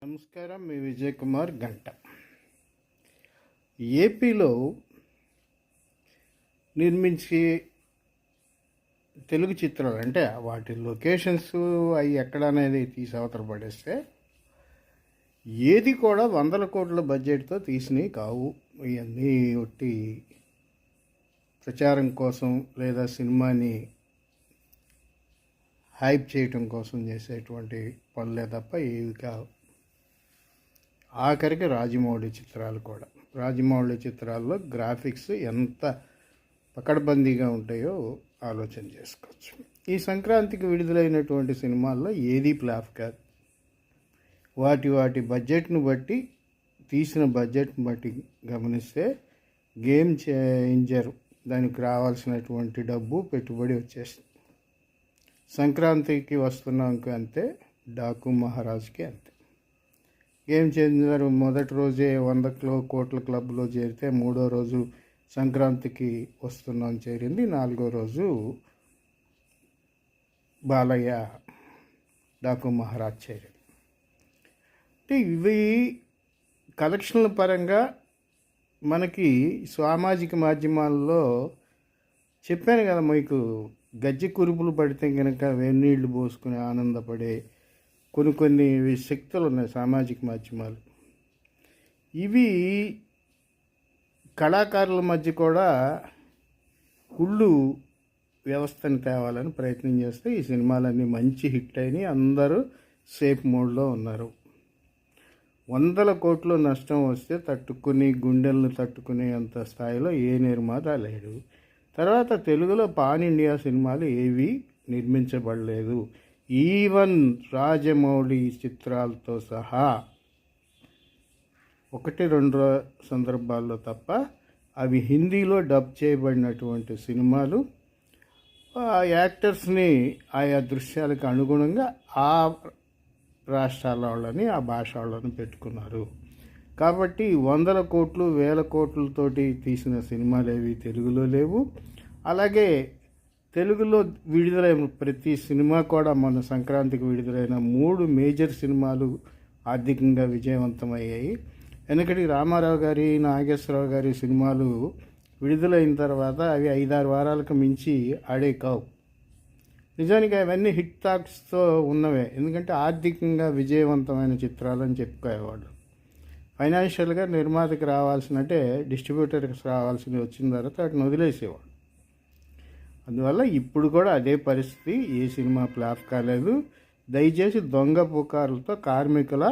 నమస్కారం, మీ విజయ్ కుమార్ గంట. ఏపీలో నిర్మించి తెలుగు చిత్రాలు అంటే వాటి లొకేషన్స్ అవి ఎక్కడ అనేది తీసి అవతల పడేస్తే ఏది కూడా 100 కోట్ల బడ్జెట్తో తీసినవి కావు. ఇవన్నీ ఒట్టి ప్రచారం కోసం లేదా సినిమాని హైప్ చేయటం కోసం చేసేటువంటి పనులే తప్ప ఏవి కావు. ఆఖరికి రాజమౌళి చిత్రాలు కూడా, రాజమౌళి చిత్రాల్లో గ్రాఫిక్స్ ఎంత పకడ్బందీగా ఉంటాయో ఆలోచన చేసుకోవచ్చు. ఈ సంక్రాంతికి విడుదలైనటువంటి సినిమాల్లో ఏది ఫ్లాప్ కాదు. వాటి బడ్జెట్ను బట్టి, తీసిన బడ్జెట్ని బట్టి గమనిస్తే గేమ్ చేంజర్, దానికి రావాల్సినటువంటి డబ్బు పెట్టుబడి వచ్చేస్తుంది. సంక్రాంతికి వస్తున్నాంకి అంతే, డాకు మహారాజ్కి అంతే. గేమ్ చేంజర్ మొదటి రోజే 100 కోట్ల క్లబ్లో చేరితే, మూడో రోజు సంక్రాంతికి వస్తున్నాం చేరింది, 4వ రోజు బాలయ్య డాకు మహారాజ్ చేరింది. అంటే ఇవి కలెక్షన్ల పరంగా మనకి సామాజిక మాధ్యమాల్లో చెప్పాను కదా మీకు, గజ్జి కురుపులు పడితే కనుక వెన్నీళ్లు పోసుకుని ఆనందపడే కొన్ని శక్తులు ఉన్నాయి సామాజిక మాధ్యమాలు. ఇవి కళాకారుల మధ్య కూడా కుళ్ళు వ్యవస్థను తేవాలని ప్రయత్నం చేస్తే ఈ సినిమాలన్నీ మంచి హిట్ అయినాయి. అందరూ సేఫ్ మోడ్లో ఉన్నారు. 100 కోట్లు నష్టం వస్తే గుండెలను తట్టుకునే అంత స్థాయిలో ఏ నిర్మాత లేడు. తర్వాత తెలుగులో పాన్ ఇండియా సినిమాలు ఏవి నిర్మించబడలేదు. ఈవెన్ రాజమౌళి చిత్రాలతో సహా 1-2 సందర్భాల్లో తప్ప అవి హిందీలో డబ్ చేయబడినటువంటి సినిమాలు ఆ యాక్టర్స్ని ఆయా దృశ్యాలకు అనుగుణంగా ఆ రాష్ట్రాల వాళ్ళని, ఆ భాష వాళ్ళని పెట్టుకున్నారు. కాబట్టి 100 కోట్లు 1000 కోట్లతోటి తీసిన సినిమాలు ఏవి తెలుగులో లేవు. అలాగే తెలుగులో విడుదలైన ప్రతి సినిమా కూడా మొన్న సంక్రాంతికి విడుదలైన 3 మేజర్ సినిమాలు ఆర్థికంగా విజయవంతమయ్యాయి. ఎందుకంటే రామారావు గారి, నాగేశ్వరరావు గారి సినిమాలు విడుదలైన తర్వాత అవి 5-6 వారాలకు మించి ఆడే కావు. నిజానికి అవన్నీ హిట్ టాక్స్తో ఉన్నవే. ఎందుకంటే ఆర్థికంగా విజయవంతమైన చిత్రాలని చెప్పుకోయేవాళ్ళు. ఫైనాన్షియల్గా నిర్మాతకి రావాల్సినట్టే డిస్ట్రిబ్యూటర్కి రావాల్సింది వచ్చిన తర్వాత వాటిని వదిలేసేవాడు. అందువల్ల ఇప్పుడు కూడా అదే పరిస్థితి. ఏ సినిమా ఫ్లాప్ కాలేదు. దయచేసి దొంగ పుకార్లతో కార్మికుల